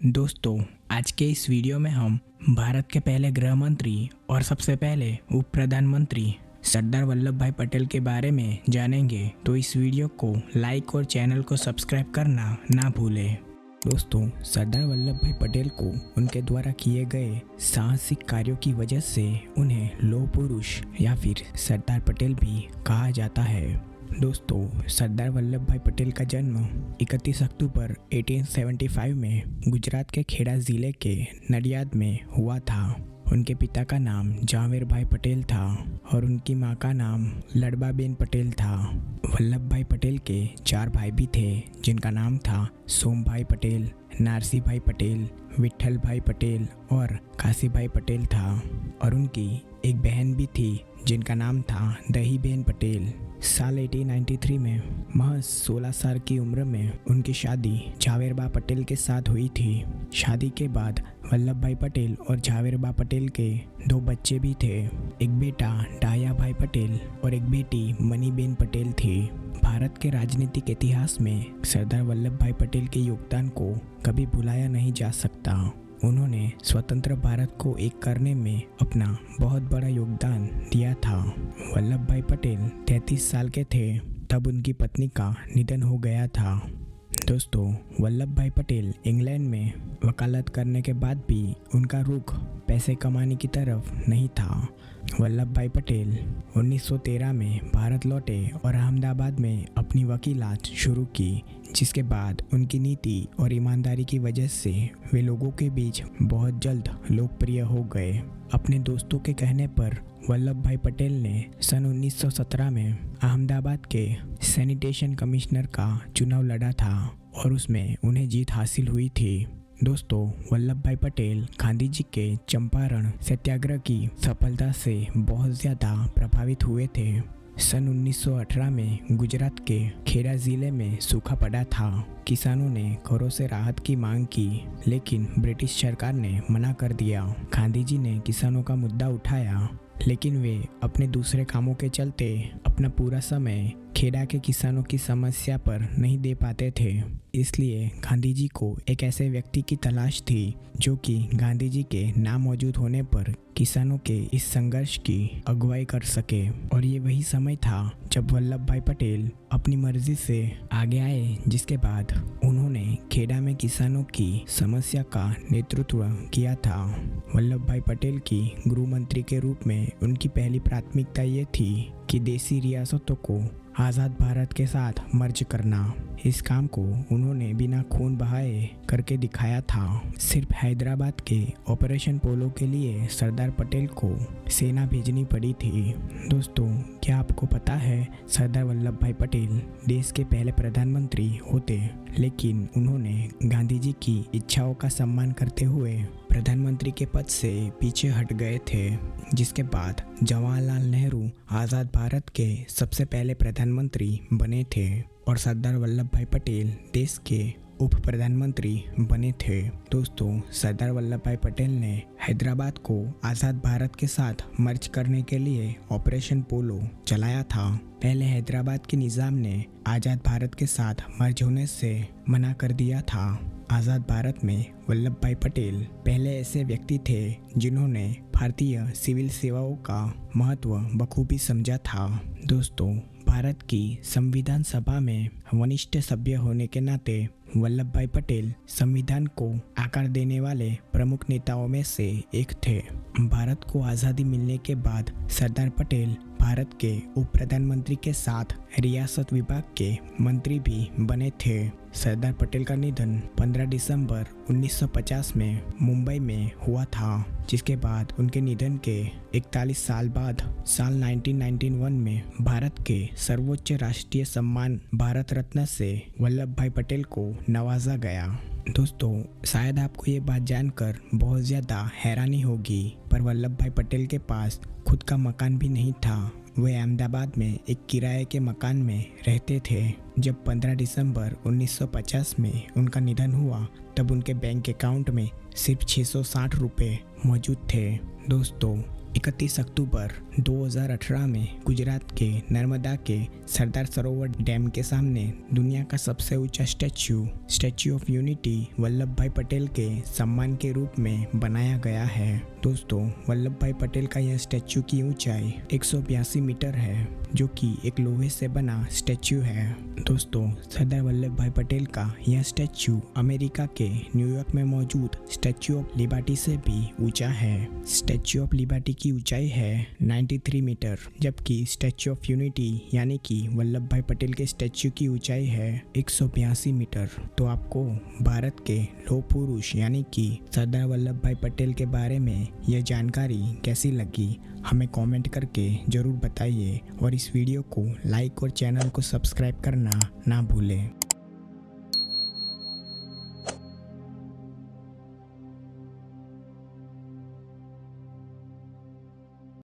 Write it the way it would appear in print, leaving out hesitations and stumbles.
दोस्तों, आज के इस वीडियो में हम भारत के पहले गृह मंत्री और सबसे पहले उप प्रधानमंत्री सरदार वल्लभ भाई पटेल के बारे में जानेंगे। तो इस वीडियो को लाइक और चैनल को सब्सक्राइब करना ना भूलें। दोस्तों, सरदार वल्लभ भाई पटेल को उनके द्वारा किए गए साहसिक कार्यों की वजह से उन्हें लौह पुरुष या फिर सरदार पटेल भी कहा जाता है। दोस्तों, सरदार वल्लभ भाई पटेल का जन्म 31 अक्टूबर 1875 में गुजरात के खेड़ा ज़िले के नडियाद में हुआ था। उनके पिता का नाम जावेर भाई पटेल था और उनकी मां का नाम लड़बाबेन पटेल था। वल्लभ भाई पटेल के 4 भाई भी थे, जिनका नाम था सोम भाई पटेल, नारसी भाई पटेल, विठल भाई पटेल और काशी भाई पटेल था। और उनकी एक बहन भी थी, जिनका नाम था दही बेन पटेल। साल 1893 में महज 16 साल की उम्र में उनकी शादी झावेरबा पटेल के साथ हुई थी। शादी के बाद वल्लभ भाई पटेल और झावेरबा पटेल के 2 बच्चे भी थे। एक बेटा डाया भाई पटेल और एक बेटी मनीबेन पटेल थी। भारत के राजनीतिक इतिहास में सरदार वल्लभ भाई पटेल के योगदान को कभी भुलाया नहीं जा सकता। उन्होंने स्वतंत्र भारत को एक करने में अपना बहुत बड़ा योगदान दिया था। वल्लभ भाई पटेल 33 साल के थे तब उनकी पत्नी का निधन हो गया था। दोस्तों, वल्लभ भाई पटेल इंग्लैंड में वकालत करने के बाद भी उनका रुख पैसे कमाने की तरफ नहीं था। वल्लभ भाई पटेल 1913 में भारत लौटे और अहमदाबाद में अपनी वकीलात शुरू की, जिसके बाद उनकी नीति और ईमानदारी की वजह से वे लोगों के बीच बहुत जल्द लोकप्रिय हो गए। अपने दोस्तों के कहने पर वल्लभ भाई पटेल ने सन 1917 में अहमदाबाद के सैनिटेशन कमिश्नर का चुनाव लड़ा था और उसमें उन्हें जीत हासिल हुई थी। दोस्तों, वल्लभ भाई पटेल गांधी जी के चंपारण सत्याग्रह की सफलता से बहुत ज़्यादा प्रभावित हुए थे। सन 1918 में गुजरात के खेड़ा ज़िले में सूखा पड़ा था। किसानों ने घरों से राहत की मांग की, लेकिन ब्रिटिश सरकार ने मना कर दिया। गांधी जी ने किसानों का मुद्दा उठाया, लेकिन वे अपने दूसरे कामों के चलते अपना पूरा समय खेड़ा के किसानों की समस्या पर नहीं दे पाते थे। इसलिए गांधी जी को एक ऐसे व्यक्ति की तलाश थी जो कि गांधी जी के ना मौजूद होने पर किसानों के इस संघर्ष की अगुवाई कर सके। और ये वही समय था जब वल्लभ भाई पटेल अपनी मर्जी से आगे आए, जिसके बाद उन्होंने खेड़ा में किसानों की समस्या का नेतृत्व किया था। वल्लभ भाई पटेल की गृह मंत्री के रूप में उनकी पहली प्राथमिकता ये थी कि देसी रियासतों को आज़ाद भारत के साथ मर्ज करना। इस काम को उन्होंने बिना खून बहाए करके दिखाया था। सिर्फ हैदराबाद के ऑपरेशन पोलो के लिए सरदार पटेल को सेना भेजनी पड़ी थी। दोस्तों, क्या आपको पता है सरदार वल्लभ भाई पटेल देश के पहले प्रधानमंत्री होते, लेकिन उन्होंने गांधी जी की इच्छाओं का सम्मान करते हुए प्रधानमंत्री के पद से पीछे हट गए थे, जिसके बाद जवाहरलाल नेहरू आज़ाद भारत के सबसे पहले प्रधानमंत्री बने थे और सरदार वल्लभ भाई पटेल देश के उप प्रधानमंत्री बने थे। दोस्तों, सरदार वल्लभ भाई पटेल ने हैदराबाद को आज़ाद भारत के साथ मर्ज करने के लिए ऑपरेशन पोलो चलाया था। पहले हैदराबाद के निज़ाम ने आज़ाद भारत के साथ मर्ज होने से मना कर दिया था। आज़ाद भारत में वल्लभ भाई पटेल पहले ऐसे व्यक्ति थे जिन्होंने भारतीय सिविल सेवाओं का महत्व बखूबी समझा था। दोस्तों, भारत की संविधान सभा में वरिष्ठ सभ्य होने के नाते वल्लभ भाई पटेल संविधान को आकार देने वाले प्रमुख नेताओं में से एक थे। भारत को आज़ादी मिलने के बाद सरदार पटेल भारत के उप प्रधानमंत्री के साथ रियासत विभाग के मंत्री भी बने थे। सरदार पटेल का निधन 15 दिसंबर 1950 में मुंबई में हुआ था, जिसके बाद उनके निधन के 41 साल बाद साल 1991 में भारत के सर्वोच्च राष्ट्रीय सम्मान भारत रत्न से वल्लभ भाई पटेल को नवाजा गया। दोस्तों, शायद आपको ये बात जानकर बहुत ज़्यादा हैरानी होगी, पर वल्लभ भाई पटेल के पास खुद का मकान भी नहीं था। वे अहमदाबाद में एक किराए के मकान में रहते थे। जब 15 दिसंबर 1950 में उनका निधन हुआ, तब उनके बैंक अकाउंट में सिर्फ 660 रुपये मौजूद थे। दोस्तों, 31 अक्टूबर 2018 में गुजरात के नर्मदा के सरदार सरोवर डैम के सामने दुनिया का सबसे ऊंचा स्टैच्यू ऑफ यूनिटी वल्लभ भाई पटेल के सम्मान के रूप में बनाया गया है। दोस्तों, वल्लभ भाई पटेल का यह स्टैच्यू की ऊंचाई 182 मीटर है, जो कि एक लोहे से बना स्टैच्यू है। दोस्तों, सरदार वल्लभ भाई पटेल का यह स्टैच्यू अमेरिका के न्यूयॉर्क में मौजूद स्टैच्यू ऑफ लिबर्टी से भी ऊंचा है। स्टैच्यू ऑफ लिबर्टी की ऊंचाई है 93 मीटर, जबकि स्टैच्यू ऑफ यूनिटी यानी कि वल्लभ भाई पटेल के स्टैच्यू की ऊंचाई है 182 मीटर। तो आपको भारत के लौह पुरुष यानी कि सरदार वल्लभ भाई पटेल के बारे में यह जानकारी कैसी लगी, हमें कमेंट करके ज़रूर बताइए और इस वीडियो को लाइक और चैनल को सब्सक्राइब करना ना भूलें।